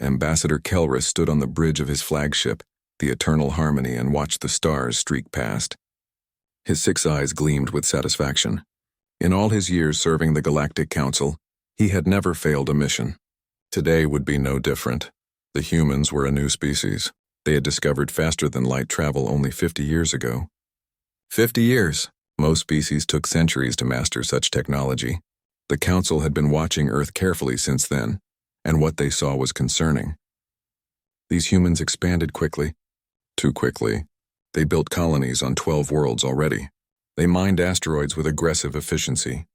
Ambassador Kelris stood on the bridge of his flagship, the Eternal Harmony, and watched the stars streak past. His 6 eyes gleamed with satisfaction. In all his years serving the Galactic Council, he had never failed a mission. Today would be no different. The humans were a new species. They had discovered faster-than-light travel only 50 years ago. 50 years! Most species took centuries to master such technology. The Council had been watching Earth carefully since then, and what they saw was concerning. These humans expanded quickly. Too quickly. They built colonies on 12 worlds already. They mined asteroids with aggressive efficiency.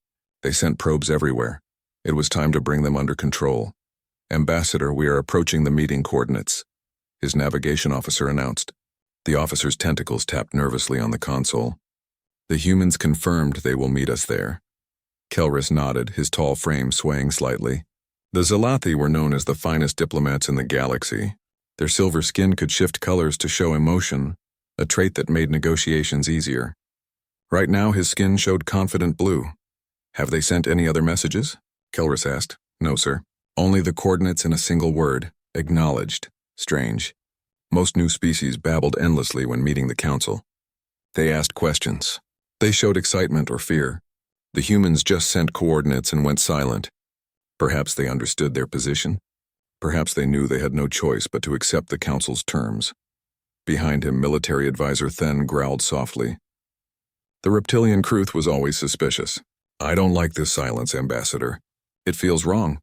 They sent probes everywhere. It was time to bring them under control. Ambassador, we are approaching the meeting coordinates, his navigation officer announced. The officer's tentacles tapped nervously on the console. The humans confirmed they will meet us there. Kelris nodded, his tall frame swaying slightly. The Zalathi were known as the finest diplomats in the galaxy. Their silver skin could shift colors to show emotion, a trait that made negotiations easier. Right now his skin showed confident blue. Have they sent any other messages? Kelris asked. No, sir. Only the coordinates in a single word. Acknowledged. Strange. Most new species babbled endlessly when meeting the Council. They asked questions. They showed excitement or fear. The humans just sent coordinates and went silent. Perhaps they understood their position. Perhaps they knew they had no choice but to accept the Council's terms. Behind him, military advisor Then growled softly. The reptilian Kruth was always suspicious. I don't like this silence, Ambassador. It feels wrong.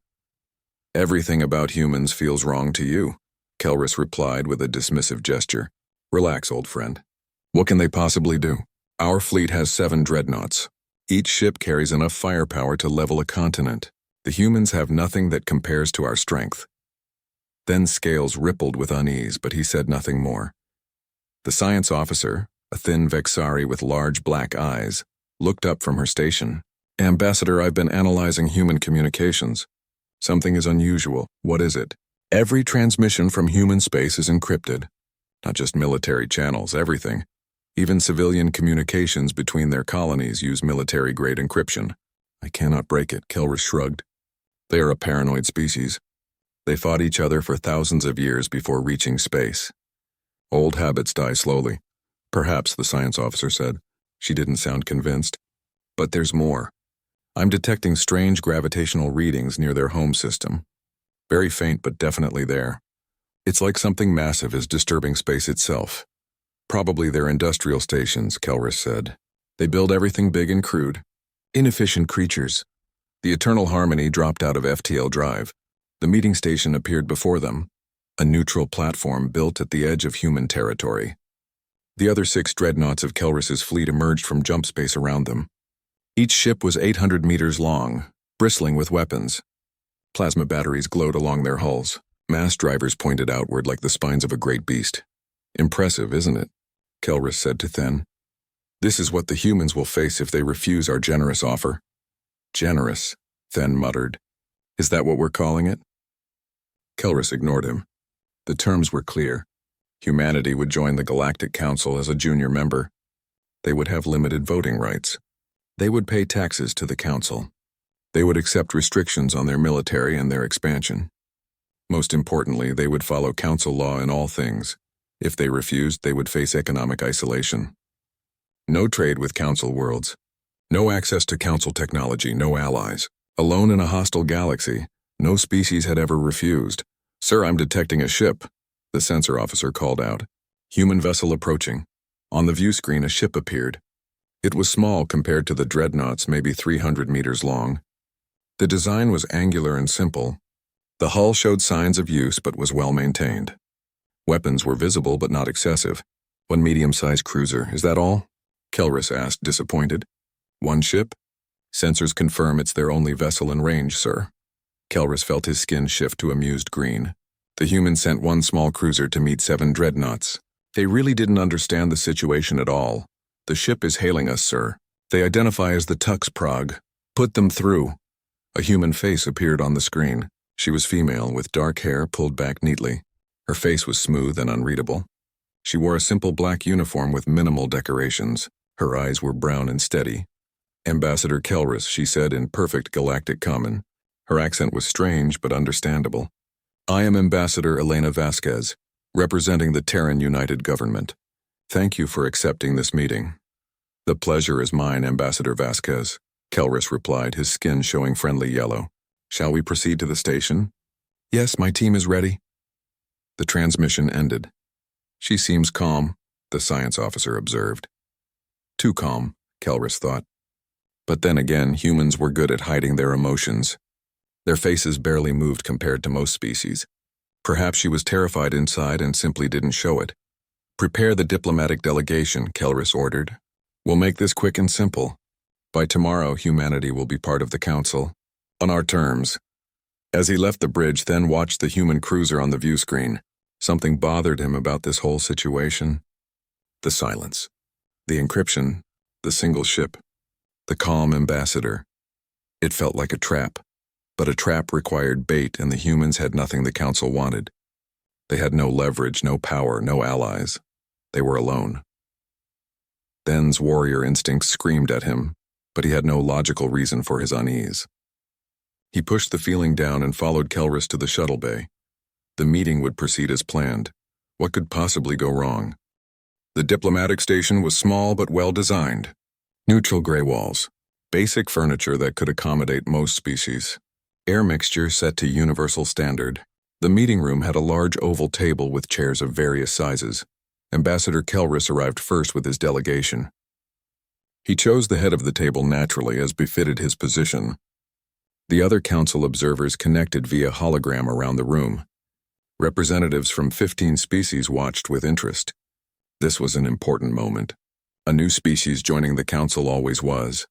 Everything about humans feels wrong to you, Kelris replied with a dismissive gesture. Relax, old friend. What can they possibly do? Our fleet has 7 dreadnoughts. Each ship carries enough firepower to level a continent. The humans have nothing that compares to our strength. Then's scales rippled with unease, but he said nothing more. The science officer, a thin Vexari with large black eyes, looked up from her station. Ambassador, I've been analyzing human communications. Something is unusual. What is it? Every transmission from human space is encrypted. Not just military channels, everything. Even civilian communications between their colonies use military-grade encryption. I cannot break it, Kelris shrugged. They are a paranoid species. They fought each other for thousands of years before reaching space. Old habits die slowly. Perhaps, the science officer said. She didn't sound convinced. But there's more. I'm detecting strange gravitational readings near their home system. Very faint, but definitely there. It's like something massive is disturbing space itself. Probably their industrial stations, Kelris said. They build everything big and crude. Inefficient creatures. The Eternal Harmony dropped out of FTL Drive. The meeting station appeared before them, a neutral platform built at the edge of human territory. The other 6 dreadnoughts of Kelris's fleet emerged from jump space around them. Each ship was 800 meters long, bristling with weapons. Plasma batteries glowed along their hulls. Mass drivers pointed outward like the spines of a great beast. Impressive, isn't it? Kelris said to Then. This is what the humans will face if they refuse our generous offer. Generous, Then muttered. Is that what we're calling it? Kelris ignored him. The terms were clear. Humanity would join the Galactic Council as a junior member. They would have limited voting rights. They would pay taxes to the Council. They would accept restrictions on their military and their expansion. Most importantly, they would follow Council law in all things. If they refused, they would face economic isolation. No trade with Council worlds. No access to Council technology, no allies. Alone in a hostile galaxy, no species had ever refused. Sir, I'm detecting a ship, the sensor officer called out. Human vessel approaching. On the view screen, a ship appeared. It was small compared to the dreadnoughts, maybe 300 meters long. The design was angular and simple. The hull showed signs of use but was well maintained. Weapons were visible but not excessive. One medium-sized cruiser, is that all? Kelris asked, disappointed. One ship? Sensors confirm it's their only vessel in range, sir. Kelris felt his skin shift to amused green. The humans sent 1 small cruiser to meet 7 dreadnoughts. They really didn't understand the situation at all. The ship is hailing us, sir. They identify as the Tux Prague. Put them through. A human face appeared on the screen. She was female, with dark hair pulled back neatly. Her face was smooth and unreadable. She wore a simple black uniform with minimal decorations. Her eyes were brown and steady. Ambassador Kelris, she said in perfect galactic common. Her accent was strange but understandable. I am Ambassador Elena Vasquez, representing the Terran United Government. Thank you for accepting this meeting. The pleasure is mine, Ambassador Vasquez, Kelris replied, his skin showing friendly yellow. Shall we proceed to the station? Yes, my team is ready. The transmission ended. She seems calm, the science officer observed. Too calm, Kelris thought. But then again, humans were good at hiding their emotions. Their faces barely moved compared to most species. Perhaps she was terrified inside and simply didn't show it. Prepare the diplomatic delegation, Kelris ordered. We'll make this quick and simple. By tomorrow, humanity will be part of the council. On our terms. As he left the bridge, then watched the human cruiser on the view screen. Something bothered him about this whole situation. The silence. The encryption. The single ship. The calm ambassador. It felt like a trap. But a trap required bait, and the humans had nothing the council wanted. They had no leverage, no power, no allies. They were alone. Ben's warrior instincts screamed at him, but he had no logical reason for his unease. He pushed the feeling down and followed Kelris to the shuttle bay. The meeting would proceed as planned. What could possibly go wrong? The diplomatic station was small but well designed. Neutral gray walls. Basic furniture that could accommodate most species. Air mixture set to universal standard. The meeting room had a large oval table with chairs of various sizes. Ambassador Kelris arrived first with his delegation. He chose the head of the table naturally, as befitted his position. The other council observers connected via hologram around the room. Representatives from 15 species watched with interest. This was an important moment. A new species joining the council always was.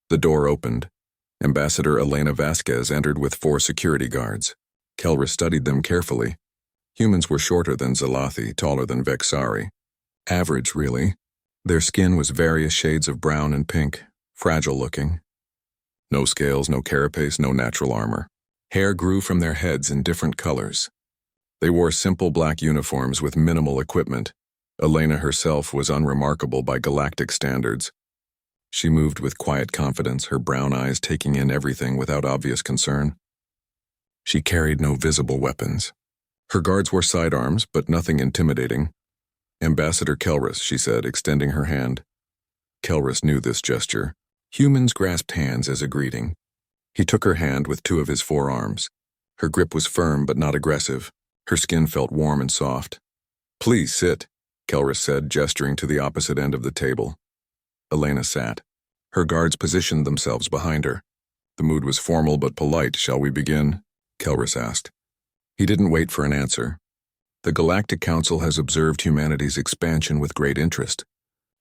The door opened. Ambassador Elena Vasquez entered with 4 security guards. Kelris studied them carefully. Humans were shorter than Zalathi, taller than Vexari. Average, really. Their skin was various shades of brown and pink, fragile-looking. No scales, no carapace, no natural armor. Hair grew from their heads in different colors. They wore simple black uniforms with minimal equipment. Elena herself was unremarkable by galactic standards. She moved with quiet confidence, her brown eyes taking in everything without obvious concern. She carried no visible weapons. Her guards wore sidearms, but nothing intimidating. Ambassador Kelris, she said, extending her hand. Kelris knew this gesture. Humans grasped hands as a greeting. He took her hand with 2 of his forearms. Her grip was firm but not aggressive. Her skin felt warm and soft. Please sit, Kelris said, gesturing to the opposite end of the table. Elena sat. Her guards positioned themselves behind her. The mood was formal but polite. Shall we begin? Kelris asked. He didn't wait for an answer. The Galactic Council has observed humanity's expansion with great interest.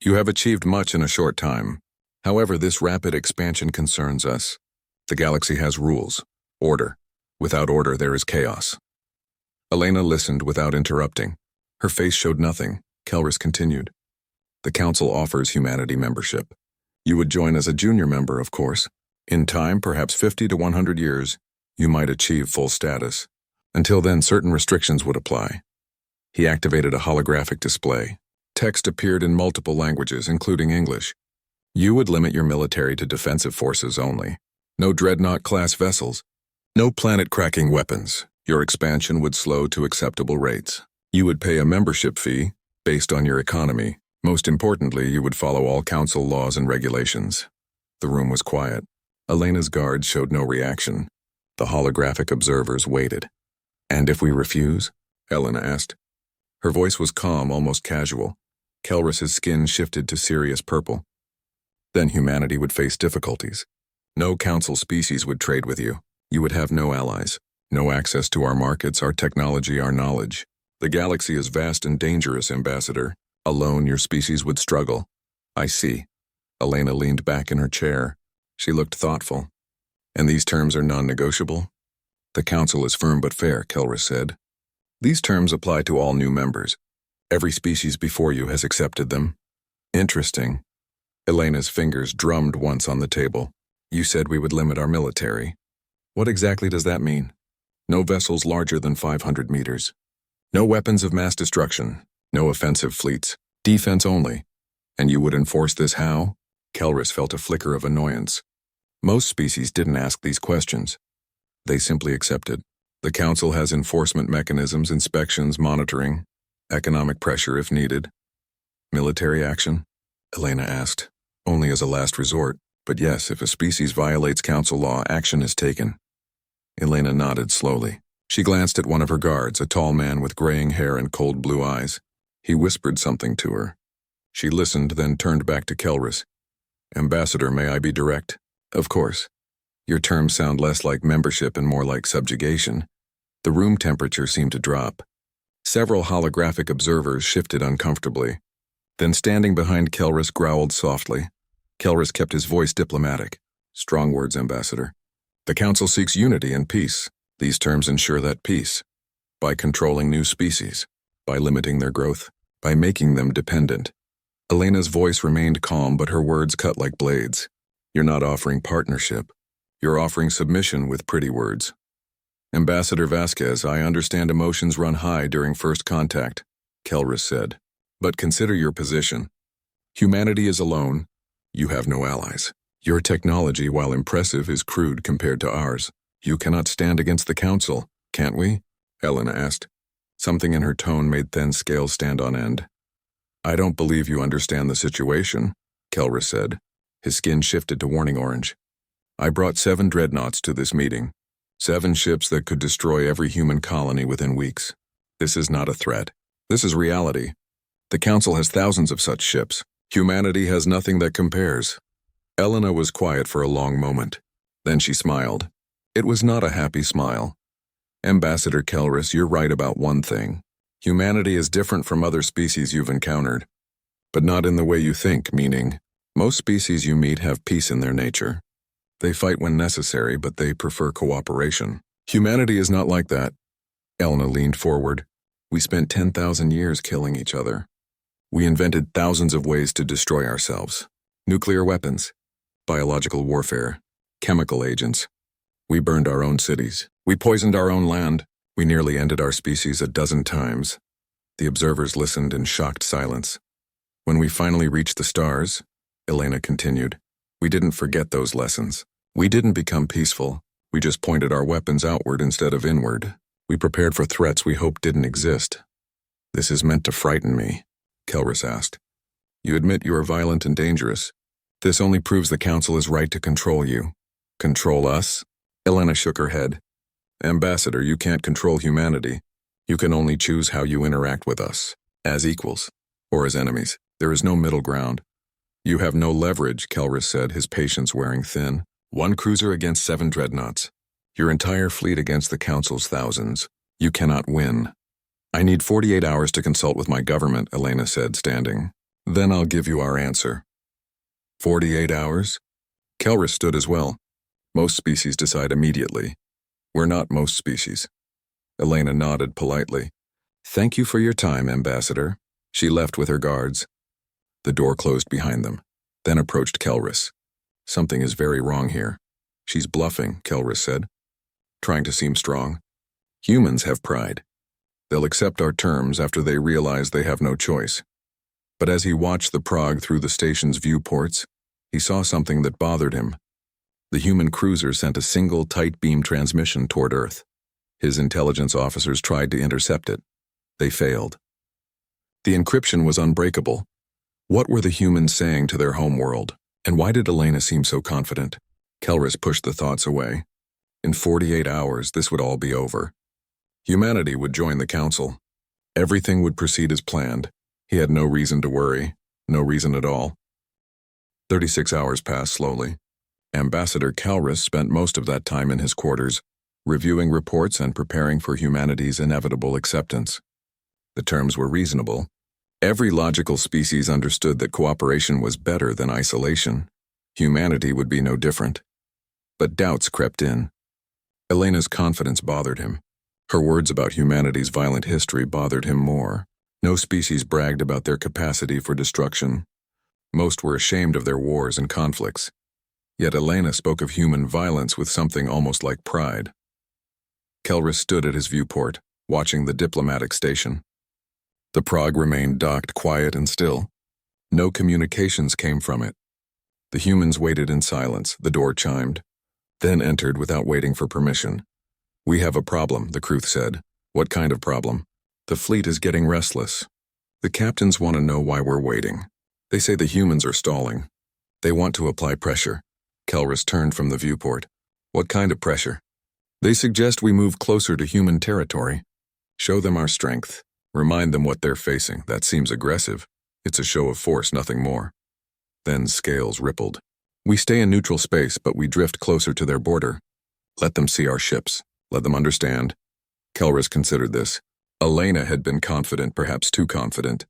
You have achieved much in a short time. However, this rapid expansion concerns us. The galaxy has rules, order. Without order, there is chaos. Elena listened without interrupting. Her face showed nothing. Kelris continued. The Council offers humanity membership. You would join as a junior member, of course. In time, perhaps 50 to 100 years, you might achieve full status. Until then, certain restrictions would apply. He activated a holographic display. Text appeared in multiple languages, including English. You would limit your military to defensive forces only. No dreadnought-class vessels. No planet-cracking weapons. Your expansion would slow to acceptable rates. You would pay a membership fee based on your economy. Most importantly, you would follow all council laws and regulations. The room was quiet. Elena's guards showed no reaction. The holographic observers waited. And if we refuse? Elena asked. Her voice was calm, almost casual. Kelris's skin shifted to serious purple. Then humanity would face difficulties. No council species would trade with you. You would have no allies. No access to our markets, our technology, our knowledge. The galaxy is vast and dangerous, Ambassador. Alone, your species would struggle. I see. Elena leaned back in her chair. She looked thoughtful. And these terms are non-negotiable? The council is firm but fair, Kelris said. These terms apply to all new members. Every species before you has accepted them. Interesting. Elena's fingers drummed once on the table. You said we would limit our military. What exactly does that mean? No vessels larger than 500 meters. No weapons of mass destruction. No offensive fleets. Defense only. And you would enforce this how? Kelris felt a flicker of annoyance. Most species didn't ask these questions. They simply accepted. The Council has enforcement mechanisms, inspections, monitoring, economic pressure if needed. Military action? Elena asked. Only as a last resort, but yes, if a species violates Council law, action is taken. Elena nodded slowly. She glanced at one of her guards, a tall man with graying hair and cold blue eyes. He whispered something to her. She listened, then turned back to Kelris. Ambassador, may I be direct? Of course. Your terms sound less like membership and more like subjugation. The room temperature seemed to drop. Several holographic observers shifted uncomfortably. Then standing behind Kelris growled softly. Kelris kept his voice diplomatic. Strong words, Ambassador. The Council seeks unity and peace. These terms ensure that peace. By controlling new species. By limiting their growth. By making them dependent. Elena's voice remained calm, but her words cut like blades. You're not offering partnership. You're offering submission with pretty words. Ambassador Vasquez, I understand emotions run high during first contact, Kelris said. But consider your position. Humanity is alone. You have no allies. Your technology, while impressive, is crude compared to ours. You cannot stand against the Council, can't we? Elena asked. Something in her tone made thin scales stand on end. I don't believe you understand the situation, Kelris said. His skin shifted to warning orange. I brought 7 dreadnoughts to this meeting. 7 ships that could destroy every human colony within weeks. This is not a threat. This is reality. The Council has thousands of such ships. Humanity has nothing that compares. Elena was quiet for a long moment. Then she smiled. It was not a happy smile. Ambassador Kelris, you're right about one thing. Humanity is different from other species you've encountered. But not in the way you think, meaning, most species you meet have peace in their nature. They fight when necessary, but they prefer cooperation. Humanity is not like that. Elena leaned forward. We spent 10,000 years killing each other. We invented thousands of ways to destroy ourselves. Nuclear weapons, biological warfare, chemical agents. We burned our own cities. We poisoned our own land. We nearly ended our species a dozen times. The observers listened in shocked silence. When we finally reached the stars, Elena continued, we didn't forget those lessons. We didn't become peaceful. We just pointed our weapons outward instead of inward. We prepared for threats we hoped didn't exist. This is meant to frighten me, Kelris asked. You admit you are violent and dangerous. This only proves the Council is right to control you. Control us? Elena shook her head. Ambassador, you can't control humanity. You can only choose how you interact with us, as equals, or as enemies. There is no middle ground. You have no leverage, Kelris said, his patience wearing thin. 1 cruiser against 7 dreadnoughts. Your entire fleet against the Council's thousands. You cannot win. I need 48 hours to consult with my government, Elena said, standing. Then I'll give you our answer. 48 hours? Kelris stood as well. Most species decide immediately. We're not most species. Elena nodded politely. Thank you for your time, Ambassador. She left with her guards. The door closed behind them, then approached Kelris. Something is very wrong here. She's bluffing, Kelris said, trying to seem strong. Humans have pride. They'll accept our terms after they realize they have no choice. But as he watched the Prague through the station's viewports, he saw something that bothered him. The human cruiser sent a single tight beam transmission toward Earth. His intelligence officers tried to intercept it. They failed. The encryption was unbreakable. What were the humans saying to their homeworld? And why did Elena seem so confident? Kelris pushed the thoughts away. In 48 hours, this would all be over. Humanity would join the Council. Everything would proceed as planned. He had no reason to worry, no reason at all. 36 hours passed slowly. Ambassador Kelris spent most of that time in his quarters, reviewing reports and preparing for humanity's inevitable acceptance. The terms were reasonable. Every logical species understood that cooperation was better than isolation. Humanity would be no different. But doubts crept in. Elena's confidence bothered him. Her words about humanity's violent history bothered him more. No species bragged about their capacity for destruction. Most were ashamed of their wars and conflicts. Yet Elena spoke of human violence with something almost like pride. Kelris stood at his viewport, watching the diplomatic station. The Prague remained docked, quiet and still. No communications came from it. The humans waited in silence. The door chimed, then entered without waiting for permission. "We have a problem," the crew said. "What kind of problem?" "The fleet is getting restless. The captains want to know why we're waiting. They say the humans are stalling. They want to apply pressure." Kelris turned from the viewport. "What kind of pressure?" "They suggest we move closer to human territory. Show them our strength. Remind them what they're facing. That seems aggressive. It's a show of force, nothing more." Then scales rippled. "We stay in neutral space, but we drift closer to their border. Let them see our ships. Let them understand." Kelris considered this. Elena had been confident, perhaps too confident.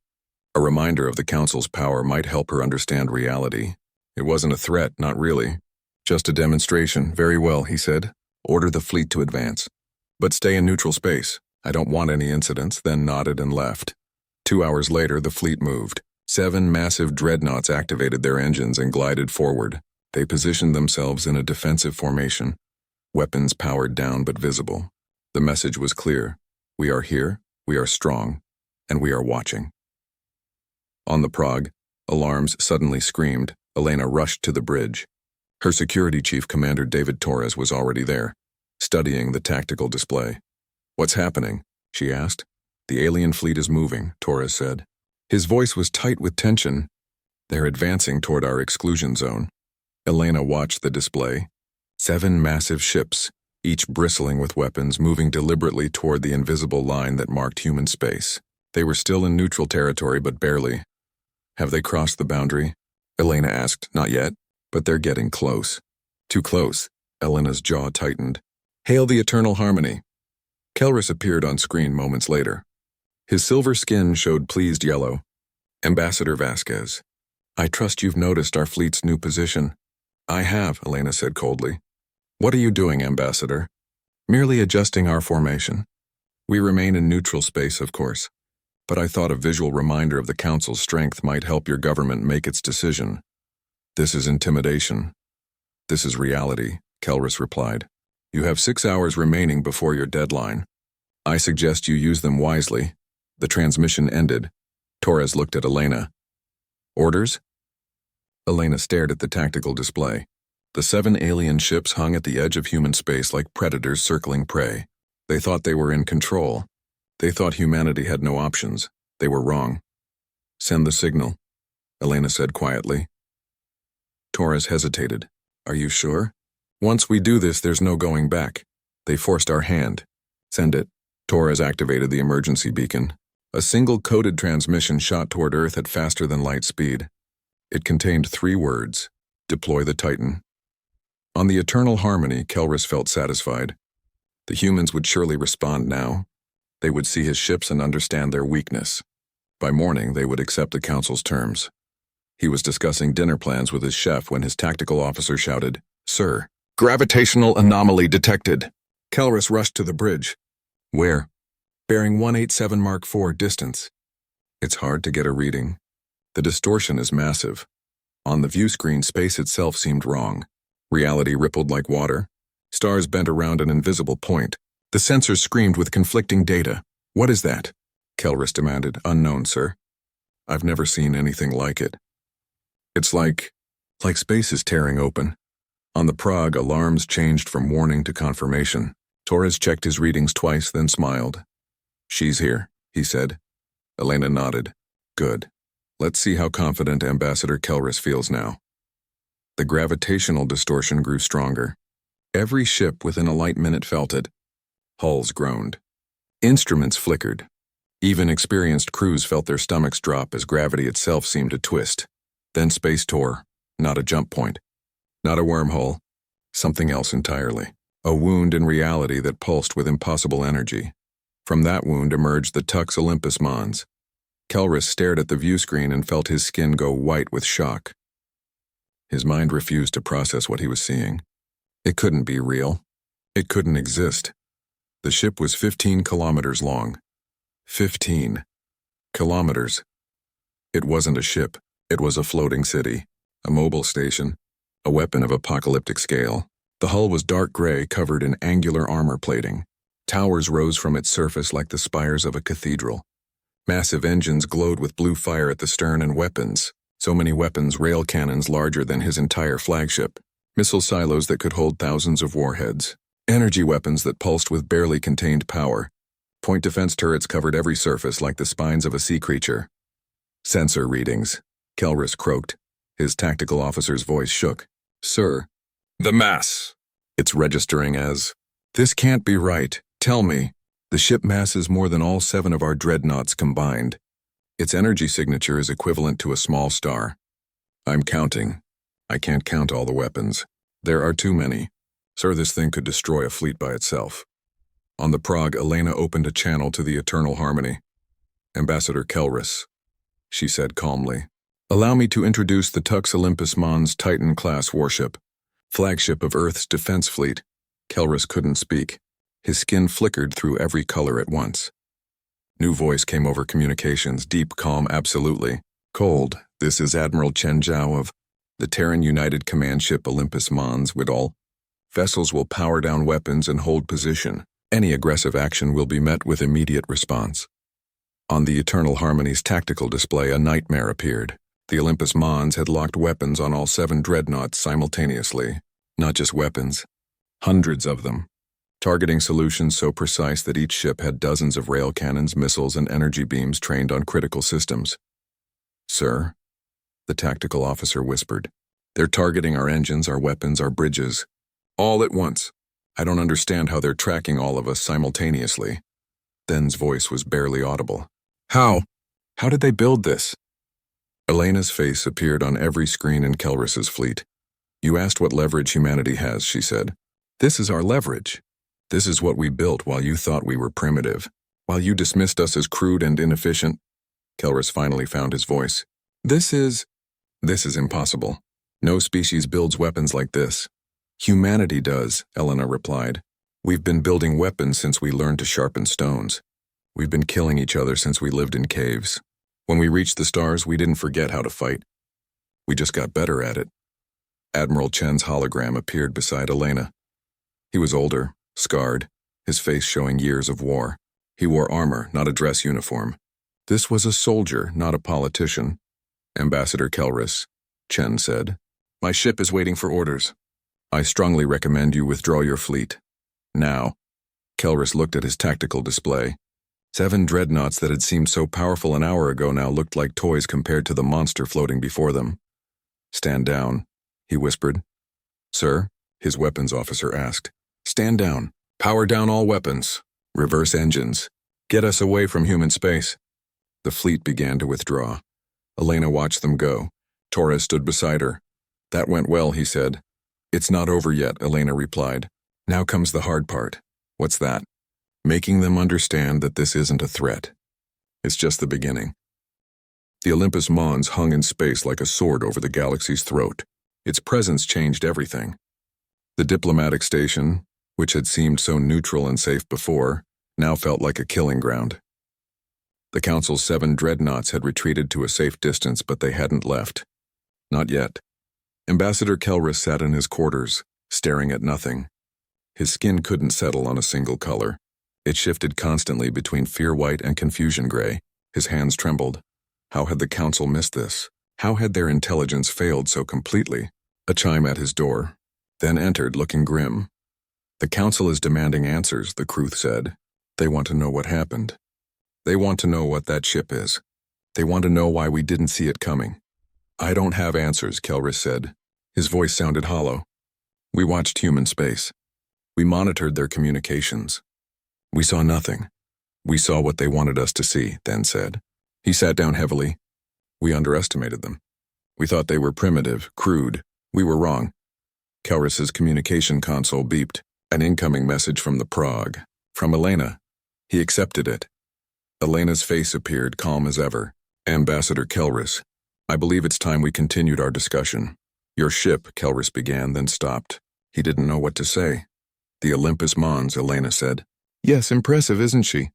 A reminder of the Council's power might help her understand reality. It wasn't a threat, not really. "Just a demonstration. Very well," he said. "Order the fleet to advance. But stay in neutral space. I don't want any incidents," then nodded and left. 2 hours later, the fleet moved. 7 massive dreadnoughts activated their engines and glided forward. They positioned themselves in a defensive formation. Weapons powered down but visible. The message was clear. We are here, we are strong, and we are watching. On the Prague, alarms suddenly screamed. Elena rushed to the bridge. Her security chief, Commander David Torres, was already there, studying the tactical display. "What's happening?" she asked. "The alien fleet is moving," Torres said. His voice was tight with tension. "They're advancing toward our exclusion zone." Elena watched the display. 7 massive ships, each bristling with weapons, moving deliberately toward the invisible line that marked human space. They were still in neutral territory, but barely. "Have they crossed the boundary?" Elena asked. "Not yet, but they're getting close." "Too close." Elena's jaw tightened. "Hail the Eternal Harmony." Kelris appeared on screen moments later. His silver skin showed pleased yellow. "Ambassador Vasquez, I trust you've noticed our fleet's new position." "I have," Elena said coldly. "What are you doing, Ambassador?" "Merely adjusting our formation. We remain in neutral space, of course. But I thought a visual reminder of the Council's strength might help your government make its decision." "This is intimidation. This is reality," Kelris replied. "You have 6 hours remaining before your deadline. I suggest you use them wisely." The transmission ended. Torres looked at Elena. "Orders?" Elena stared at the tactical display. The 7 alien ships hung at the edge of human space like predators circling prey. They thought they were in control. They thought humanity had no options. They were wrong. "Send the signal," Elena said quietly. Torres hesitated. "Are you sure? Once we do this, there's no going back." They forced our hand. "Send it." Torres activated the emergency beacon. A single coded transmission shot toward Earth at faster than light speed. It contained 3 words: "Deploy the Titan." On the Eternal Harmony, Kelris felt satisfied. The humans would surely respond now. They would see his ships and understand their weakness. By morning, they would accept the Council's terms. He was discussing dinner plans with his chef when his tactical officer shouted, "Sir, gravitational anomaly detected." Kelris rushed to the bridge. "Where?" "Bearing 187 Mark IV distance." It's hard to get a reading. The distortion is massive. On the view screen, space itself seemed wrong. Reality rippled like water. Stars bent around an invisible point. The sensors screamed with conflicting data. "What is that?" Kelris demanded. "Unknown, sir. I've never seen anything like it. It's like space is tearing open." On the Prague, alarms changed from warning to confirmation. Torres checked his readings twice, then smiled. "She's here," he said. Elena nodded. "Good. Let's see how confident Ambassador Kelris feels now." The gravitational distortion grew stronger. Every ship within a light minute felt it. Hulls groaned. Instruments flickered. Even experienced crews felt their stomachs drop as gravity itself seemed to twist. Then space tore. Not a jump point. Not a wormhole. Something else entirely. A wound in reality that pulsed with impossible energy. From that wound emerged the Tux Olympus Mons. Kelris stared at the view screen and felt his skin go white with shock. His mind refused to process what he was seeing. It couldn't be real. It couldn't exist. The ship was 15 kilometers long. 15 kilometers. It wasn't a ship. It was a floating city, a mobile station, a weapon of apocalyptic scale. The hull was dark gray, covered in angular armor plating. Towers rose from its surface like the spires of a cathedral. Massive engines glowed with blue fire at the stern, and weapons. So many weapons, rail cannons larger than his entire flagship. Missile silos that could hold thousands of warheads. Energy weapons that pulsed with barely contained power. Point defense turrets covered every surface like the spines of a sea creature. Sensor readings, Kelris croaked. His tactical officer's voice shook. Sir. The mass. It's registering as. This can't be right. Tell me. The ship mass is more than all 7 of our dreadnoughts combined. Its energy signature is equivalent to a small star. I'm counting. I can't count all the weapons. There are too many. Sir, this thing could destroy a fleet by itself. On the Prague, Elena opened a channel to the Eternal Harmony. Ambassador Kelris, she said calmly. Allow me to introduce the Tux Olympus Mons Titan-class warship, flagship of Earth's defense fleet. Kelris couldn't speak. His skin flickered through every color at once. New voice came over communications, deep, calm, absolutely. Cold, this is Admiral Chen Zhao of the Terran United Command Ship Olympus Mons Widal. Vessels will power down weapons and hold position. Any aggressive action will be met with immediate response. On the Eternal Harmony's tactical display, a nightmare appeared. The Olympus Mons had locked weapons on all 7 dreadnoughts simultaneously. Not just weapons. Hundreds of them. Targeting solutions so precise that each ship had dozens of rail cannons, missiles, and energy beams trained on critical systems. Sir, the tactical officer whispered. They're targeting our engines, our weapons, our bridges. All at once. I don't understand how they're tracking all of us simultaneously. Then's voice was barely audible. How? How did they build this? Elena's face appeared on every screen in Kelris's fleet. You asked what leverage humanity has, she said. This is our leverage. This is what we built while you thought we were primitive. While you dismissed us as crude and inefficient. Kelris finally found his voice. This is impossible. No species builds weapons like this. Humanity does, Elena replied. We've been building weapons since we learned to sharpen stones. We've been killing each other since we lived in caves. When we reached the stars, we didn't forget how to fight. We just got better at it. Admiral Chen's hologram appeared beside Elena. He was older, scarred, his face showing years of war. He wore armor, not a dress uniform. This was a soldier, not a politician. Ambassador Kelris, Chen said. My ship is waiting for orders. I strongly recommend you withdraw your fleet. Now. Kelris looked at his tactical display. 7 dreadnoughts that had seemed so powerful an hour ago now looked like toys compared to the monster floating before them. Stand down, he whispered. Sir, his weapons officer asked. Stand down. Power down all weapons. Reverse engines. Get us away from human space. The fleet began to withdraw. Elena watched them go. Torres stood beside her. That went well, he said. It's not over yet, Elena replied. Now comes the hard part. What's that? Making them understand that this isn't a threat. It's just the beginning. The Olympus Mons hung in space like a sword over the galaxy's throat. Its presence changed everything. The diplomatic station, which had seemed so neutral and safe before, now felt like a killing ground. The Council's 7 dreadnoughts had retreated to a safe distance, but they hadn't left. Not yet. Ambassador Kelris sat in his quarters, staring at nothing. His skin couldn't settle on a single color. It shifted constantly between fear-white and confusion-gray. His hands trembled. How had the Council missed this? How had their intelligence failed so completely? A chime at his door, then entered, looking grim. The Council is demanding answers, the Kruth said. They want to know what happened. They want to know what that ship is. They want to know why we didn't see it coming. I don't have answers, Kelris said. His voice sounded hollow. We watched human space. We monitored their communications. We saw nothing. We saw what they wanted us to see, Then said. He sat down heavily. We underestimated them. We thought they were primitive, crude. We were wrong. Kelris's communication console beeped. An incoming message from the Prague. From Elena. He accepted it. Elena's face appeared, calm as ever. Ambassador Kelris, I believe it's time we continued our discussion. Your ship, Kelris began, then stopped. He didn't know what to say. The Olympus Mons, Elena said. Yes, impressive, isn't she?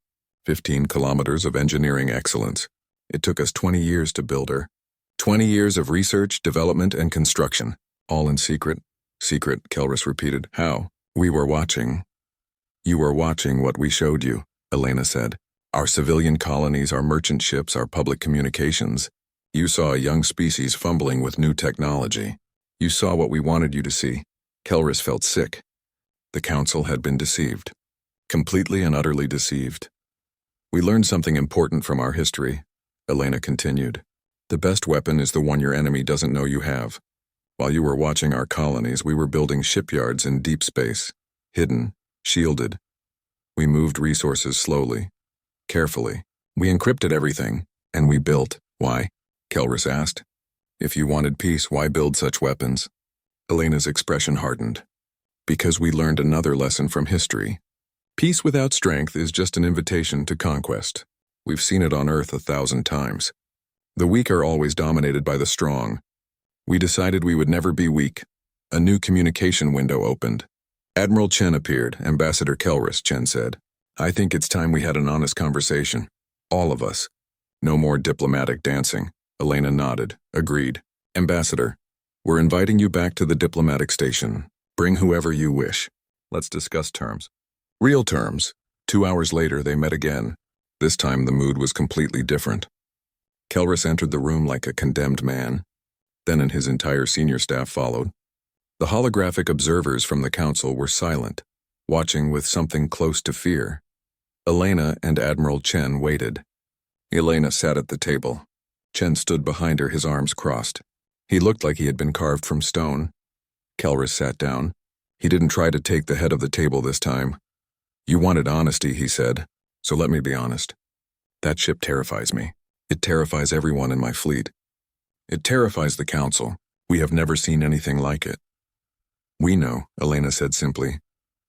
15 kilometers of engineering excellence. It took us 20 years to build her. 20 years of research, development, and construction. All in secret. Secret, Kelris repeated. How? We were watching. You were watching what we showed you, Elena said. Our civilian colonies, our merchant ships, our public communications. You saw a young species fumbling with new technology. You saw what we wanted you to see. Kelris felt sick. The council had been deceived. Completely and utterly deceived. We learned something important from our history, Elena continued. The best weapon is the one your enemy doesn't know you have. While you were watching our colonies, we were building shipyards in deep space, hidden, shielded. We moved resources slowly, carefully. We encrypted everything, and we built. Why? Kelris asked. If you wanted peace, why build such weapons? Elena's expression hardened. Because we learned another lesson from history. Peace without strength is just an invitation to conquest. We've seen it on Earth 1,000 times. The weak are always dominated by the strong. We decided we would never be weak. A new communication window opened. Admiral Chen appeared, Ambassador Kelris, Chen said. I think it's time we had an honest conversation. All of us. No more diplomatic dancing. Elena nodded, agreed. Ambassador, we're inviting you back to the diplomatic station. Bring whoever you wish. Let's discuss terms. Real terms. 2 hours later, they met again. This time, the mood was completely different. Kelris entered the room like a condemned man. Then and his entire senior staff followed. The holographic observers from the council were silent, watching with something close to fear. Elena and Admiral Chen waited. Elena sat at the table. Chen stood behind her, his arms crossed. He looked like he had been carved from stone. Kelris sat down. He didn't try to take the head of the table this time. You wanted honesty, he said, so let me be honest. That ship terrifies me. It terrifies everyone in my fleet. It terrifies the council. We have never seen anything like it. We know, Elena said simply.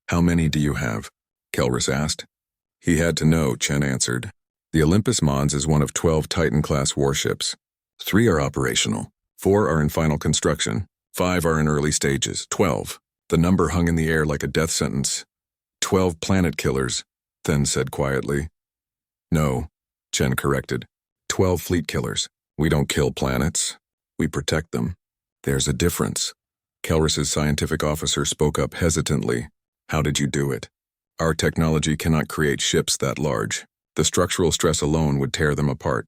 How many do you have? Kelris asked. He had to know, Chen answered. The Olympus Mons is one of 12 Titan-class warships. 3 are operational. 4 are in final construction. 5 are in early stages. 12. The number hung in the air like a death sentence. 12 planet killers, Then said quietly. No, Chen corrected. 12 fleet killers. We don't kill planets. We protect them. There's a difference. Kelris's scientific officer spoke up hesitantly. How did you do it? Our technology cannot create ships that large. The structural stress alone would tear them apart.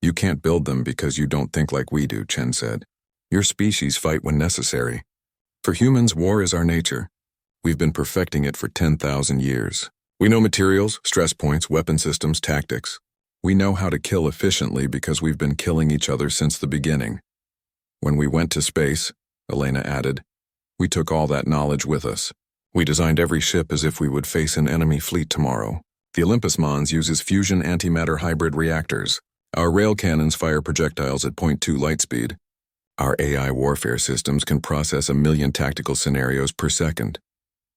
You can't build them because you don't think like we do, Chen said. Your species fight when necessary. For humans, war is our nature. We've been perfecting it for 10,000 years. We know materials, stress points, weapon systems, tactics. We know how to kill efficiently because we've been killing each other since the beginning. When we went to space, Elena added, we took all that knowledge with us. We designed every ship as if we would face an enemy fleet tomorrow. The Olympus Mons uses fusion antimatter hybrid reactors. Our rail cannons fire projectiles at 0.2 light speed. Our AI warfare systems can process 1 million tactical scenarios per second.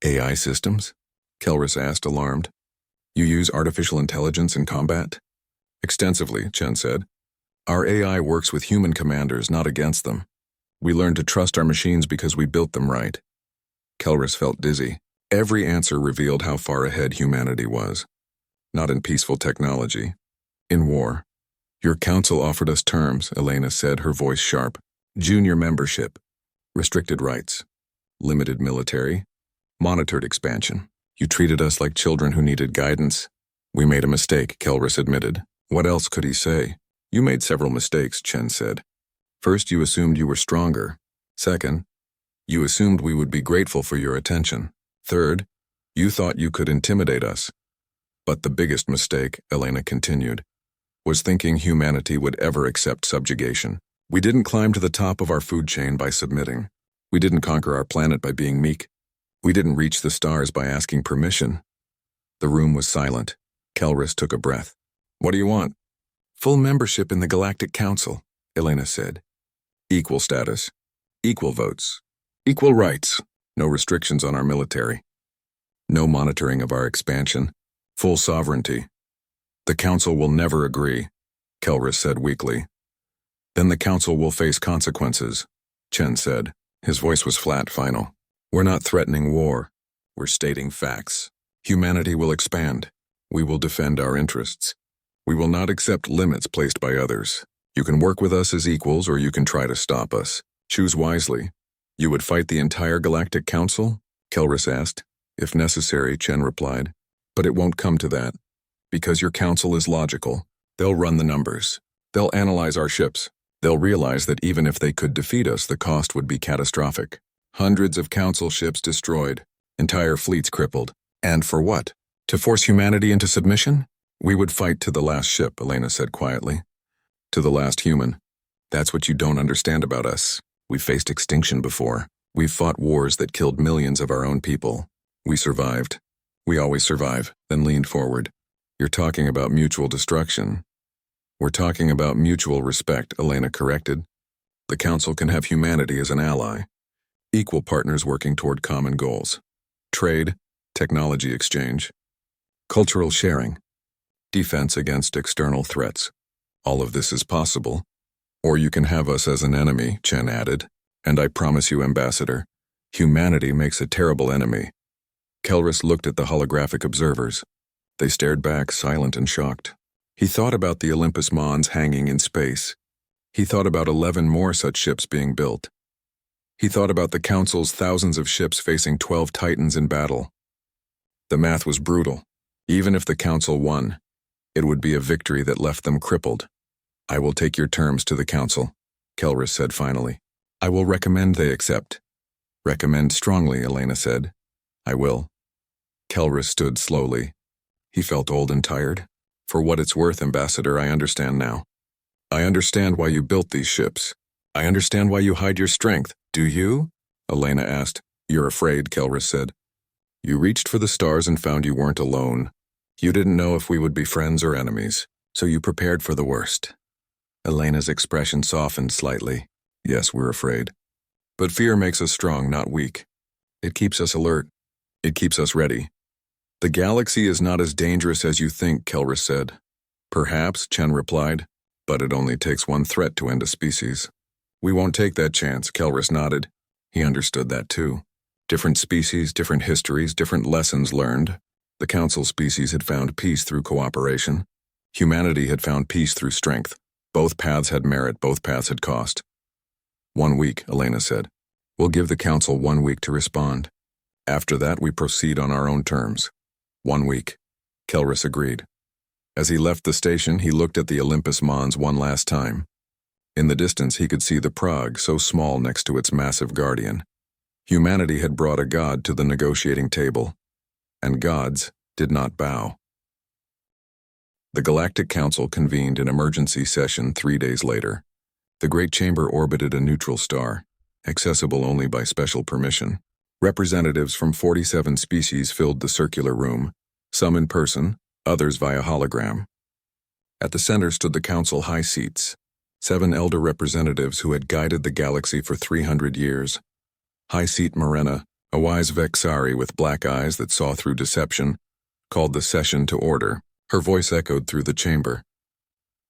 AI systems? Kelris asked, alarmed. You use artificial intelligence in combat? Extensively, Chen said. Our AI works with human commanders, not against them. We learned to trust our machines because we built them right. Kelris felt dizzy. Every answer revealed how far ahead humanity was. Not in peaceful technology. In war. Your council offered us terms, Elena said, her voice sharp. Junior membership. Restricted rights. Limited military. Monitored expansion. You treated us like children who needed guidance. We made a mistake, Kelris admitted. What else could he say? You made several mistakes, Chen said. First, you assumed you were stronger. Second, you assumed we would be grateful for your attention. Third, you thought you could intimidate us. But the biggest mistake, Elena continued, was thinking humanity would ever accept subjugation. We didn't climb to the top of our food chain by submitting. We didn't conquer our planet by being meek. We didn't reach the stars by asking permission. The room was silent. Kelris took a breath. What do you want? Full membership in the Galactic Council, Elena said. Equal status. Equal votes. Equal rights. No restrictions on our military. No monitoring of our expansion. Full sovereignty. The Council will never agree, Kelris said weakly. Then the Council will face consequences, Chen said. His voice was flat, final. We're not threatening war. We're stating facts. Humanity will expand. We will defend our interests. We will not accept limits placed by others. You can work with us as equals or you can try to stop us. Choose wisely. You would fight the entire Galactic Council? Kelris asked. If necessary, Chen replied. But it won't come to that. Because your council is logical. They'll run the numbers. They'll analyze our ships. They'll realize that even if they could defeat us, the cost would be catastrophic. Hundreds of council ships destroyed. Entire fleets crippled. And for what? To force humanity into submission? We would fight to the last ship, Elena said quietly. To the last human. That's what you don't understand about us. We've faced extinction before. We've fought wars that killed millions of our own people. We survived. We always survive, then leaned forward. You're talking about mutual destruction. We're talking about mutual respect, Elena corrected. The Council can have humanity as an ally. Equal partners working toward common goals. Trade, technology exchange, cultural sharing, defense against external threats. All of this is possible. Or you can have us as an enemy, Chen added. And I promise you, Ambassador, humanity makes a terrible enemy. Kelrus looked at the holographic observers. They stared back, silent and shocked. He thought about the Olympus Mons hanging in space. He thought about 11 more such ships being built. He thought about the Council's thousands of ships facing 12 Titans in battle. The math was brutal. Even if the Council won, it would be a victory that left them crippled. I will take your terms to the Council, Kelrus said finally. I will recommend they accept. Recommend strongly, Elena said. I will. Kelrus stood slowly. He felt old and tired. For what it's worth, Ambassador, I understand now. I understand why you built these ships. I understand why you hide your strength. Do you? Elena asked. You're afraid, Kelrus said. You reached for the stars and found you weren't alone. You didn't know if we would be friends or enemies, so you prepared for the worst. Elena's expression softened slightly. Yes, we're afraid. But fear makes us strong, not weak. It keeps us alert. It keeps us ready. The galaxy is not as dangerous as you think, Kelrus said. Perhaps, Chen replied, but it only takes one threat to end a species. We won't take that chance, Kelrus nodded. He understood that too. Different species, different histories, different lessons learned. The Council species had found peace through cooperation. Humanity had found peace through strength. Both paths had merit, both paths had cost. 1 week, Elena said. We'll give the Council 1 week to respond. After that, we proceed on our own terms. 1 week. Kelrus agreed. As he left the station, he looked at the Olympus Mons one last time. In the distance, he could see the Prague, so small next to its massive guardian. Humanity had brought a god to the negotiating table, and gods did not bow. The Galactic Council convened an emergency session 3 days later. The Great Chamber orbited a neutral star, accessible only by special permission. Representatives from 47 species filled the circular room, some in person, others via hologram. At the center stood the Council high seats, 7 elder representatives who had guided the galaxy for 300 years. High seat Morena, a wise Vexari with black eyes that saw through deception, called the session to order. Her voice echoed through the chamber.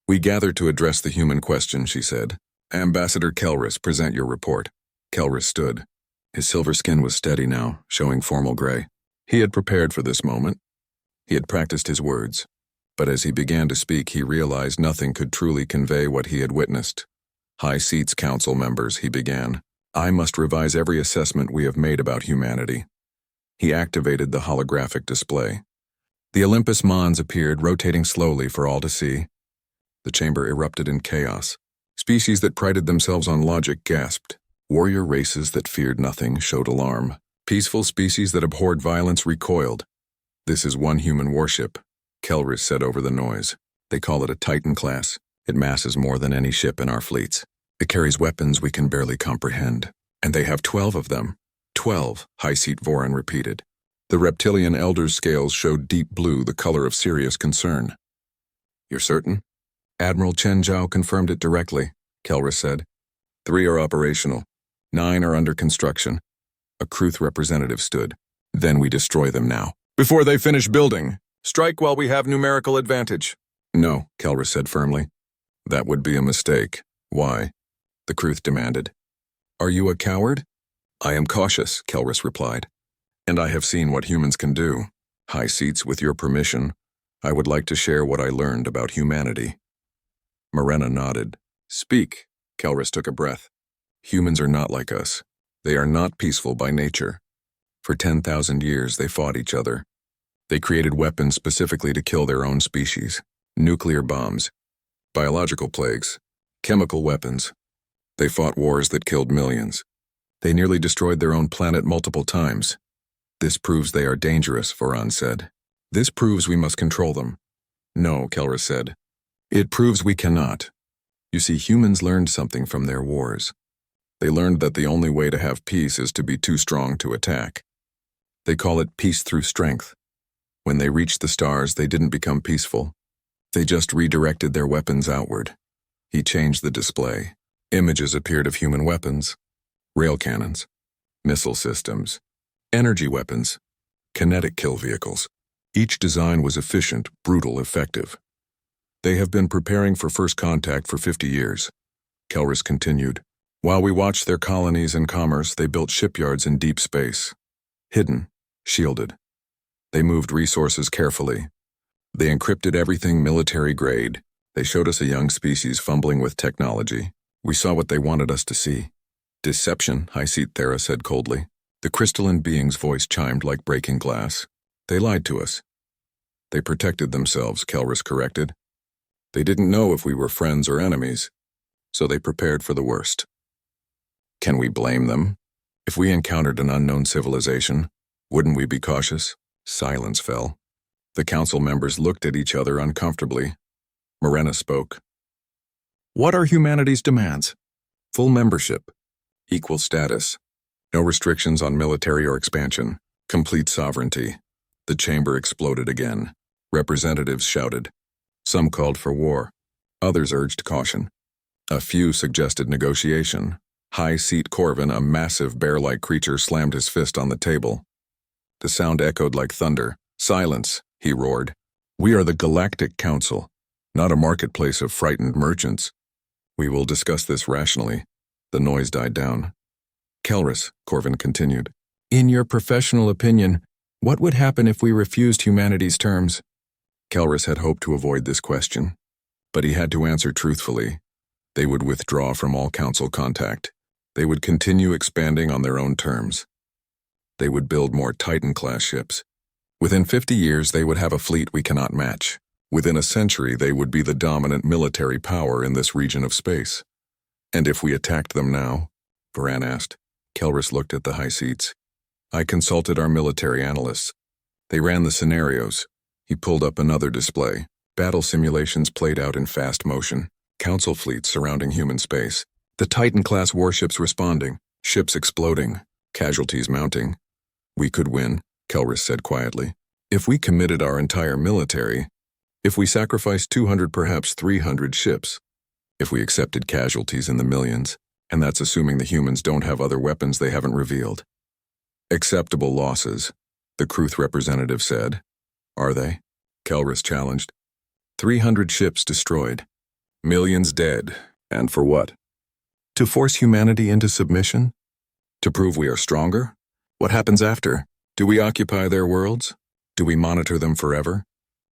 We gather to address the human question, she said. Ambassador Kelrus, present your report. Kelrus stood. His silver skin was steady now, showing formal gray. He had prepared for this moment. He had practiced his words. But as he began to speak, he realized nothing could truly convey what he had witnessed. High seats, Council members, he began. I must revise every assessment we have made about humanity. He activated the holographic display. The Olympus Mons appeared, rotating slowly for all to see. The chamber erupted in chaos. Species that prided themselves on logic gasped. Warrior races that feared nothing showed alarm. Peaceful species that abhorred violence recoiled. This is one human warship, Kelrus said over the noise. They call it a Titan class. It masses more than any ship in our fleets. It carries weapons we can barely comprehend. And they have 12 of them. 12, High Seat Voran repeated. The reptilian elder's scales showed deep blue, the color of serious concern. You're certain? Admiral Chen Zhao confirmed it directly, Kelrus said. 3 are operational. 9 are under construction. A Kruth representative stood. Then we destroy them now. Before they finish building, strike while we have numerical advantage. No, Kelrus said firmly. That would be a mistake. Why? The Kruth demanded. Are you a coward? I am cautious, Kelrus replied. And I have seen what humans can do. High seats, with your permission, I would like to share what I learned about humanity. Morena nodded. Speak, Kelrus took a breath. Humans are not like us. They are not peaceful by nature. For 10,000 years they fought each other. They created weapons specifically to kill their own species. Nuclear bombs, biological plagues, chemical weapons. They fought wars that killed millions. They nearly destroyed their own planet multiple times. This proves they are dangerous, Voran said. This proves we must control them. No, Kelris said. It proves we cannot. You see, humans learned something from their wars. They learned that the only way to have peace is to be too strong to attack. They call it peace through strength. When they reached the stars, they didn't become peaceful. They just redirected their weapons outward. He changed the display. Images appeared of human weapons, rail cannons, missile systems, energy weapons, kinetic kill vehicles. Each design was efficient, brutal, effective. They have been preparing for first contact for 50 years. Kelris continued. While we watched their colonies and commerce, they built shipyards in deep space. Hidden, shielded. They moved resources carefully. They encrypted everything military grade. They showed us a young species fumbling with technology. We saw what they wanted us to see. Deception, High Seat Thera said coldly. The crystalline being's voice chimed like breaking glass. They lied to us. They protected themselves, Kelris corrected. They didn't know if we were friends or enemies, so they prepared for the worst. Can we blame them? If we encountered an unknown civilization, wouldn't we be cautious? Silence fell. The council members looked at each other uncomfortably. Morena spoke. What are humanity's demands? Full membership, equal status, no restrictions on military or expansion, complete sovereignty. The chamber exploded again. Representatives shouted. Some called for war. Others urged caution. A few suggested negotiation. High Seat Corvin, a massive bear-like creature, slammed his fist on the table. The sound echoed like thunder. Silence, he roared. We are the Galactic Council, not a marketplace of frightened merchants. We will discuss this rationally. The noise died down. Kelris, Corvin continued. In your professional opinion, what would happen if we refused humanity's terms? Kelris had hoped to avoid this question, but he had to answer truthfully. They would withdraw from all council contact. They would continue expanding on their own terms. They would build more Titan-class ships. Within 50 years, they would have a fleet we cannot match. Within a century, they would be the dominant military power in this region of space. And if we attacked them now? Voran asked. Kelris looked at the high seats. I consulted our military analysts. They ran the scenarios. He pulled up another display. Battle simulations played out in fast motion. Council fleets surrounding human space. The Titan-class warships responding. Ships exploding. Casualties mounting. We could win, Kelris said quietly. If we committed our entire military, if we sacrificed 200, perhaps 300 ships, if we accepted casualties in the millions, and that's assuming the humans don't have other weapons they haven't revealed. Acceptable losses, the Kruth representative said. Are they? Kelris challenged. 300 ships destroyed. Millions dead. And for what? To force humanity into submission? To prove we are stronger? What happens after? Do we occupy their worlds? Do we monitor them forever?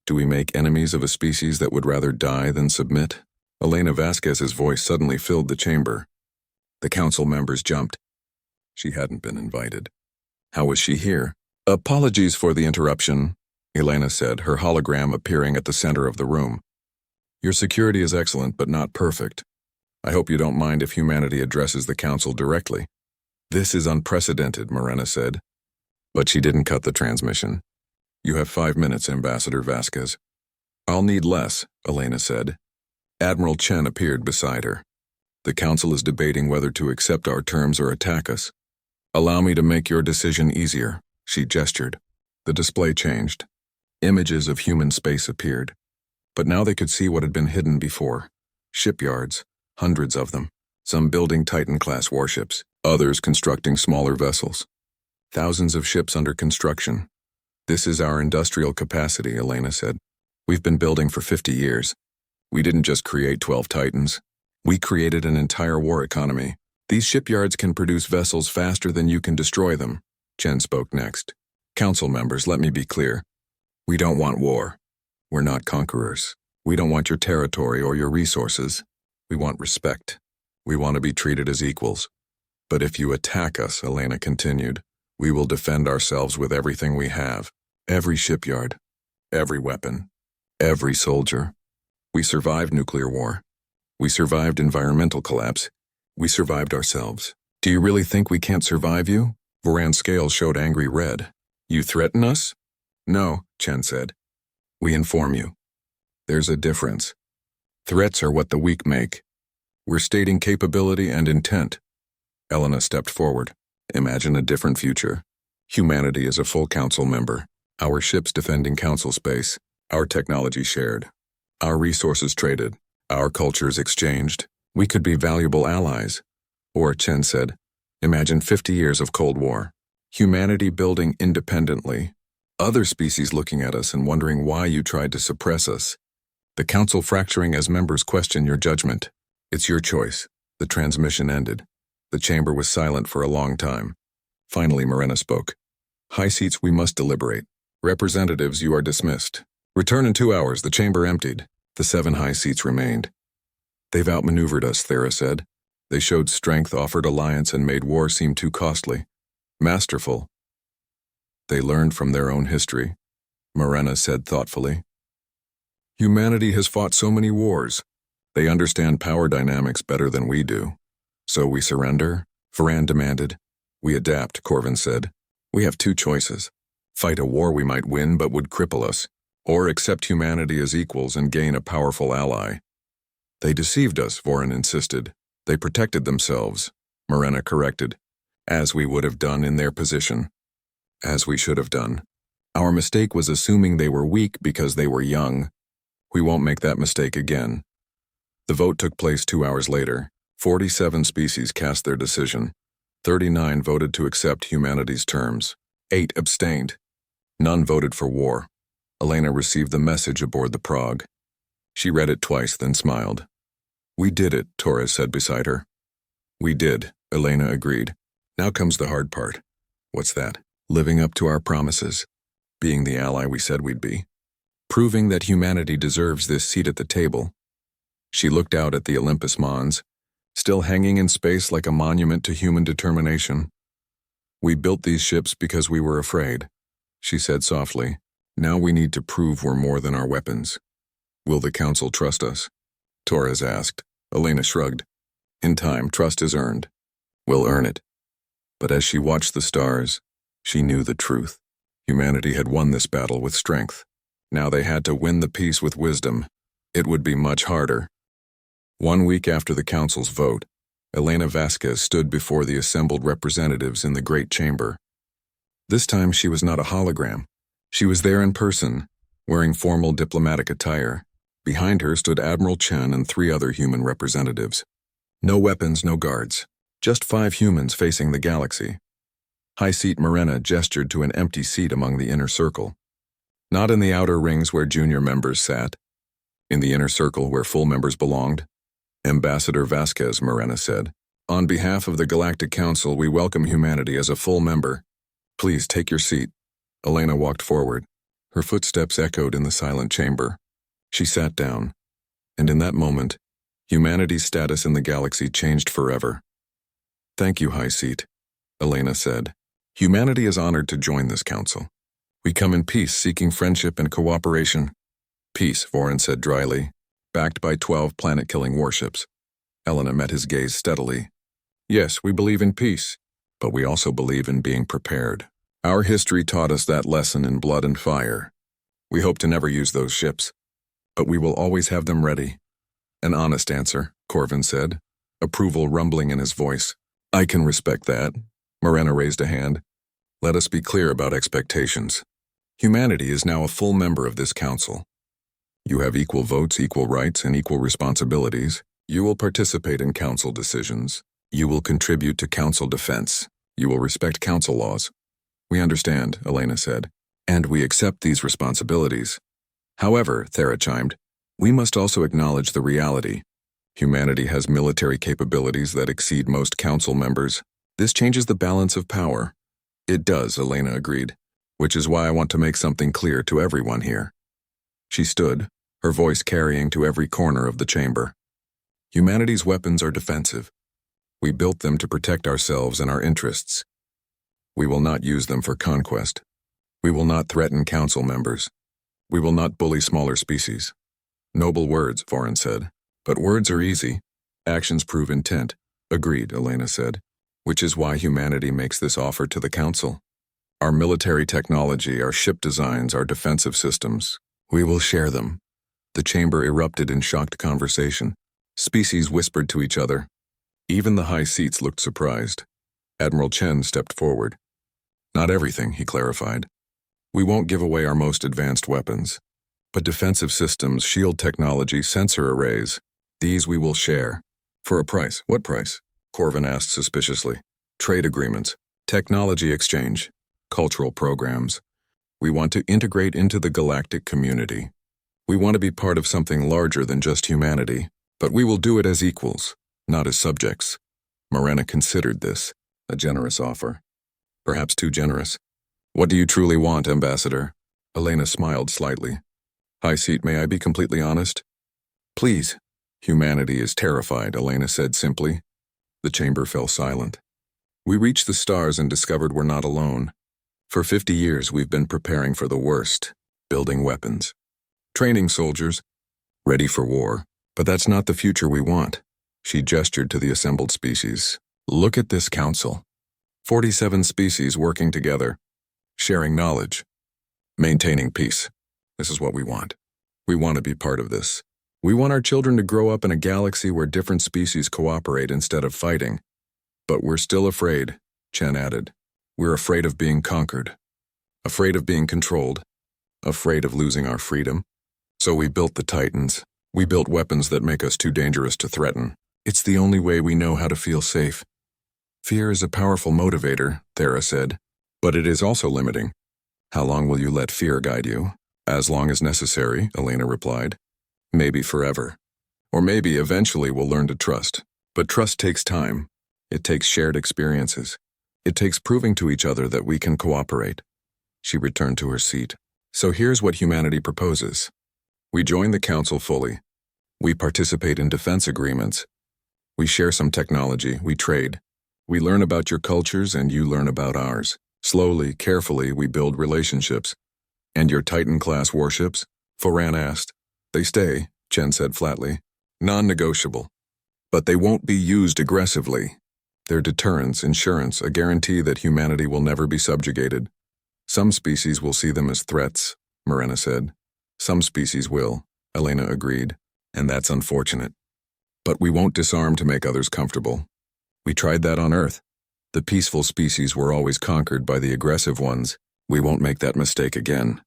Do we make enemies of a species that would rather die than submit? Elena Vasquez's voice suddenly filled the chamber. The council members jumped. She hadn't been invited. How was she here? Apologies for the interruption, Elena said, her hologram appearing at the center of the room. Your security is excellent, but not perfect. I hope you don't mind if humanity addresses the council directly. This is unprecedented, Morena said. But she didn't cut the transmission. You have 5 minutes, Ambassador Vasquez. I'll need less, Elena said. Admiral Chen appeared beside her. The council is debating whether to accept our terms or attack us. Allow me to make your decision easier, she gestured. The display changed. Images of human space appeared. But now they could see what had been hidden before. Shipyards, hundreds of them. Some building Titan-class warships, others constructing smaller vessels. Thousands of ships under construction. This is our industrial capacity, Elena said. We've been building for 50 years. We didn't just create 12 Titans. We created an entire war economy. These shipyards can produce vessels faster than you can destroy them. Chen spoke next. Council members, let me be clear. We don't want war. We're not conquerors. We don't want your territory or your resources. We want respect. We want to be treated as equals. But if you attack us, Elena continued, we will defend ourselves with everything we have. Every shipyard, every weapon, every soldier. We survived nuclear war. We survived environmental collapse. We survived ourselves. Do you really think we can't survive you? Voran's scales showed angry red. You threaten us? No, Chen said. We inform you. There's a difference. Threats are what the weak make. We're stating capability and intent. Elena stepped forward. Imagine a different future. Humanity is a full council member. Our ships defending council space. Our technology shared. Our resources traded. Our cultures exchanged. We could be valuable allies. Or, Chen said, imagine 50 years of Cold War. Humanity building independently. Other species looking at us and wondering why you tried to suppress us. The council fracturing as members question your judgment. It's your choice. The transmission ended. The chamber was silent for a long time. Finally, Morena spoke. High seats, we must deliberate. Representatives, you are dismissed. Return in 2 hours. The chamber emptied. The 7 high seats remained. They've outmaneuvered us, Thera said. They showed strength, offered alliance, and made war seem too costly. Masterful. They learned from their own history, Morena said thoughtfully. Humanity has fought so many wars. They understand power dynamics better than we do. So we surrender? Ferran demanded. We adapt, Corvin said. We have 2 choices. Fight a war we might win but would cripple us, or accept humanity as equals and gain a powerful ally. They deceived us, Vorin insisted. They protected themselves, Morena corrected, as we would have done in their position. As we should have done. Our mistake was assuming they were weak because they were young. We won't make that mistake again. The vote took place 2 hours later. 47 species cast their decision. 39 voted to accept humanity's terms. 8 abstained. None voted for war. Elena received the message aboard the Prague. She read it twice, then smiled. We did it, Torres said beside her. We did, Elena agreed. Now comes the hard part. What's that? Living up to our promises. Being the ally we said we'd be. Proving that humanity deserves this seat at the table. She looked out at the Olympus Mons, still hanging in space like a monument to human determination. We built these ships because we were afraid, she said softly. Now we need to prove we're more than our weapons. Will the council trust us? Torres asked. Elena shrugged. In time, trust is earned. We'll earn it. But as she watched the stars, she knew the truth. Humanity had won this battle with strength. Now they had to win the peace with wisdom. It would be much harder. 1 week after the council's vote, Elena Vasquez stood before the assembled representatives in the Great Chamber. This time she was not a hologram. She was there in person, wearing formal diplomatic attire. Behind her stood Admiral Chen and 3 other human representatives. No weapons, no guards. Just 5 humans facing the galaxy. High Seat Morena gestured to an empty seat among the inner circle. Not in the outer rings where junior members sat. In the inner circle where full members belonged. Ambassador Vasquez, Morena said. On behalf of the Galactic Council, we welcome humanity as a full member. Please take your seat. Elena walked forward. Her footsteps echoed in the silent chamber. She sat down. And in that moment, humanity's status in the galaxy changed forever. Thank you, High Seat, Elena said. Humanity is honored to join this council. We come in peace, seeking friendship and cooperation. Peace, Vorin said dryly, backed by 12 planet-killing warships. Elena met his gaze steadily. Yes, we believe in peace, but we also believe in being prepared. Our history taught us that lesson in blood and fire. We hope to never use those ships, but we will always have them ready. An honest answer, Corvin said, approval rumbling in his voice. I can respect that. Morena raised a hand. Let us be clear about expectations. Humanity is now a full member of this council. You have equal votes, equal rights, and equal responsibilities. You will participate in council decisions. You will contribute to council defense. You will respect council laws. We understand, Elena said, and we accept these responsibilities. However, Thera chimed, we must also acknowledge the reality. Humanity has military capabilities that exceed most council members. This changes the balance of power. It does, Elena agreed, which is why I want to make something clear to everyone here. She stood, her voice carrying to every corner of the chamber. Humanity's weapons are defensive. We built them to protect ourselves and our interests. We will not use them for conquest. We will not threaten council members. We will not bully smaller species. Noble words, Vorin said. But words are easy. Actions prove intent. Agreed, Elena said. Which is why humanity makes this offer to the council. Our military technology, our ship designs, our defensive systems. We will share them. The chamber erupted in shocked conversation. Species whispered to each other. Even the high seats looked surprised. Admiral Chen stepped forward. Not everything, he clarified. We won't give away our most advanced weapons. But defensive systems, shield technology, sensor arrays, these we will share. For a price. What price? Corvin asked suspiciously. Trade agreements, technology exchange, cultural programs. We want to integrate into the galactic community. We want to be part of something larger than just humanity, but we will do it as equals, not as subjects. Morena considered this, a generous offer. Perhaps too generous. What do you truly want, Ambassador? Elena smiled slightly. High Seat, may I be completely honest? Please. Humanity is terrified, Elena said simply. The chamber fell silent. We reached the stars and discovered we're not alone. For 50 years we've been preparing for the worst, building weapons, training soldiers, ready for war. But that's not the future we want. She gestured to the assembled species. Look at this council. 47 species working together, sharing knowledge, maintaining peace. This is what we want. We want to be part of this. We want our children to grow up in a galaxy where different species cooperate instead of fighting. But we're still afraid, Chen added. We're afraid of being conquered, afraid of being controlled, afraid of losing our freedom. So we built the Titans. We built weapons that make us too dangerous to threaten. It's the only way we know how to feel safe. Fear is a powerful motivator, Thera said, but it is also limiting. How long will you let fear guide you? As long as necessary, Elena replied. Maybe forever. Or maybe eventually we'll learn to trust. But trust takes time. It takes shared experiences. It takes proving to each other that we can cooperate. She returned to her seat. So here's what humanity proposes. We join the council fully. We participate in defense agreements. We share some technology. We trade. We learn about your cultures and you learn about ours. Slowly, carefully, we build relationships. And your Titan-class warships? Foran asked. They stay, Chen said flatly. Non-negotiable. But they won't be used aggressively. They're deterrence, insurance, a guarantee that humanity will never be subjugated. Some species will see them as threats, Morena said. Some species will, Elena agreed, and that's unfortunate. But we won't disarm to make others comfortable. We tried that on Earth. The peaceful species were always conquered by the aggressive ones. We won't make that mistake again.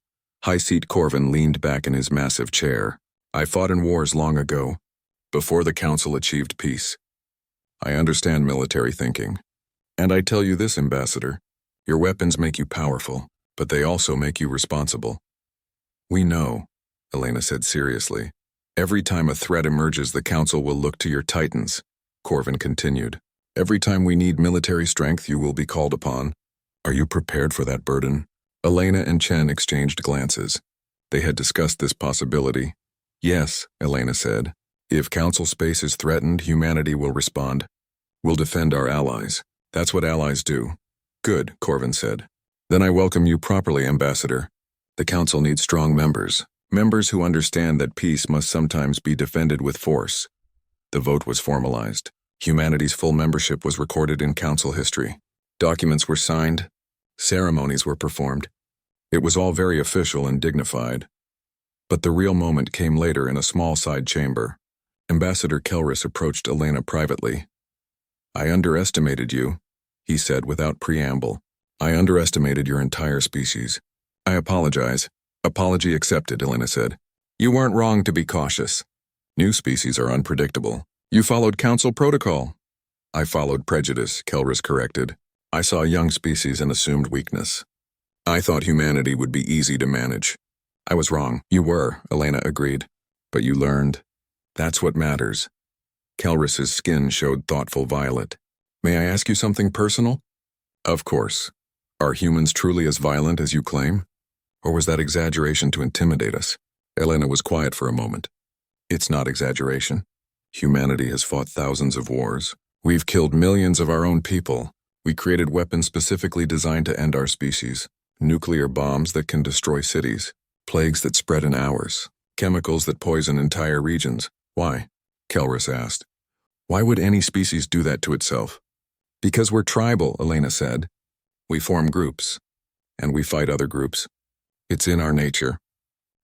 High Seat Corvin leaned back in his massive chair. I fought in wars long ago, before the Council achieved peace. I understand military thinking. And I tell you this, Ambassador, your weapons make you powerful, but they also make you responsible. We know, Elena said seriously. Every time a threat emerges, the Council will look to your Titans, Corvin continued. Every time we need military strength, you will be called upon. Are you prepared for that burden? Elena and Chen exchanged glances. They had discussed this possibility. Yes, Elena said. If Council space is threatened, humanity will respond. We'll defend our allies. That's what allies do. Good, Corvin said. Then I welcome you properly, Ambassador. The Council needs strong members. Members who understand that peace must sometimes be defended with force. The vote was formalized. Humanity's full membership was recorded in Council history. Documents were signed. Ceremonies were performed. It was all very official and dignified. But the real moment came later in a small side chamber. Ambassador Kelris approached Elena privately. I underestimated you, he said without preamble. I underestimated your entire species. I apologize. Apology accepted, Elena said. You weren't wrong to be cautious. New species are unpredictable. You followed Council protocol. I followed prejudice, Kelris corrected. I saw young species and assumed weakness. I thought humanity would be easy to manage. I was wrong. You were, Elena agreed. But you learned. That's what matters. Kelris's skin showed thoughtful violet. May I ask you something personal? Of course. Are humans truly as violent as you claim? Or was that exaggeration to intimidate us? Elena was quiet for a moment. It's not exaggeration. Humanity has fought thousands of wars. We've killed millions of our own people. We created weapons specifically designed to end our species. Nuclear bombs that can destroy cities. Plagues that spread in hours. Chemicals that poison entire regions. Why? Kelris asked. Why would any species do that to itself? Because we're tribal, Elena said. We form groups. and we fight other groups. It's in our nature.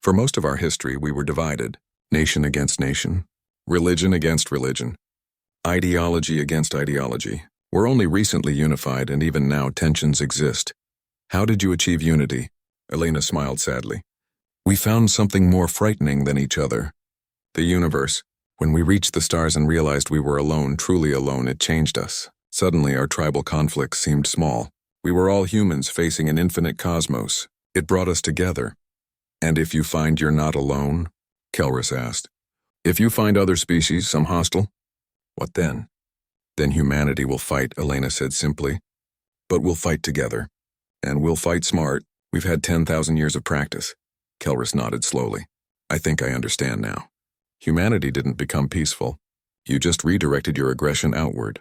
For most of our history, we were divided, nation against nation, religion against religion, ideology against ideology. We're only recently unified, and even now tensions exist. How did you achieve unity? Elena smiled sadly. We found something more frightening than each other. The universe. When we reached the stars and realized we were alone, truly alone, it changed us. Suddenly, our tribal conflicts seemed small. We were all humans facing an infinite cosmos. It brought us together. And if you find you're not alone? Kelrus asked. If you find other species, some hostile? What then? Then humanity will fight, Elena said simply. But we'll fight together. And we'll fight smart. We've had 10,000 years of practice. Kelrus nodded slowly. I think I understand now. Humanity didn't become peaceful. You just redirected your aggression outward.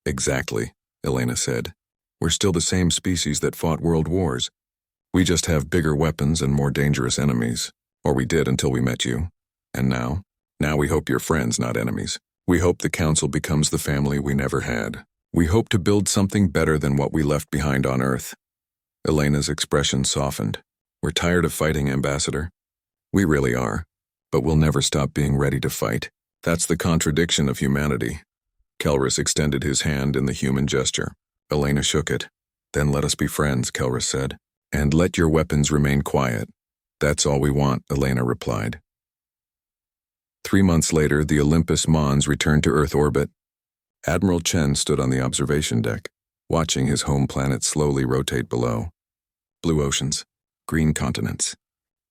Exactly, Elena said. We're still the same species that fought world wars. We just have bigger weapons and more dangerous enemies. Or we did until we met you. And now? Now we hope you're friends, not enemies. We hope the Council becomes the family we never had. We hope to build something better than what we left behind on Earth. Elena's expression softened. We're tired of fighting, Ambassador. We really are. But we'll never stop being ready to fight. That's the contradiction of humanity. Kelrus extended his hand in the human gesture. Elena shook it. Then let us be friends, Kelrus said. And let your weapons remain quiet. That's all we want, Elena replied. 3 months later, the Olympus Mons returned to Earth orbit. Admiral Chen stood on the observation deck, watching his home planet slowly rotate below. Blue oceans, green continents,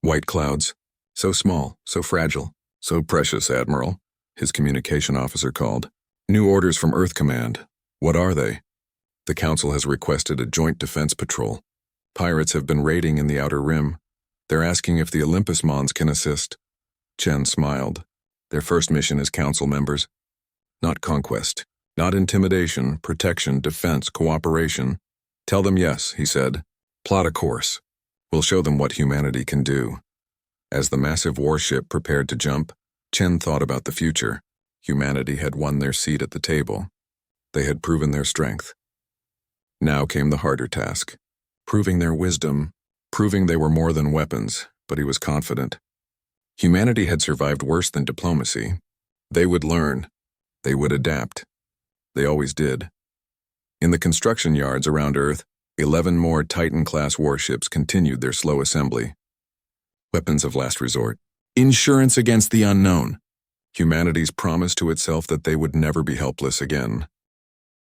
white clouds. So small, so fragile, so precious, Admiral, his communication officer called. New orders from Earth Command. What are they? The Council has requested a joint defense patrol. Pirates have been raiding in the Outer Rim. They're asking if the Olympus Mons can assist. Chen smiled. Their first mission as Council members. Not conquest. Not intimidation, protection, defense, cooperation. Tell them yes, he said. Plot a course. We'll show them what humanity can do. As the massive warship prepared to jump, Chen thought about the future. Humanity had won their seat at the table. They had proven their strength. Now came the harder task. Proving their wisdom, proving they were more than weapons, but he was confident. Humanity had survived worse than diplomacy. They would learn. They would adapt. They always did. In the construction yards around Earth, 11 more Titan-class warships continued their slow assembly. Weapons of last resort. Insurance against the unknown. Humanity's promise to itself that they would never be helpless again.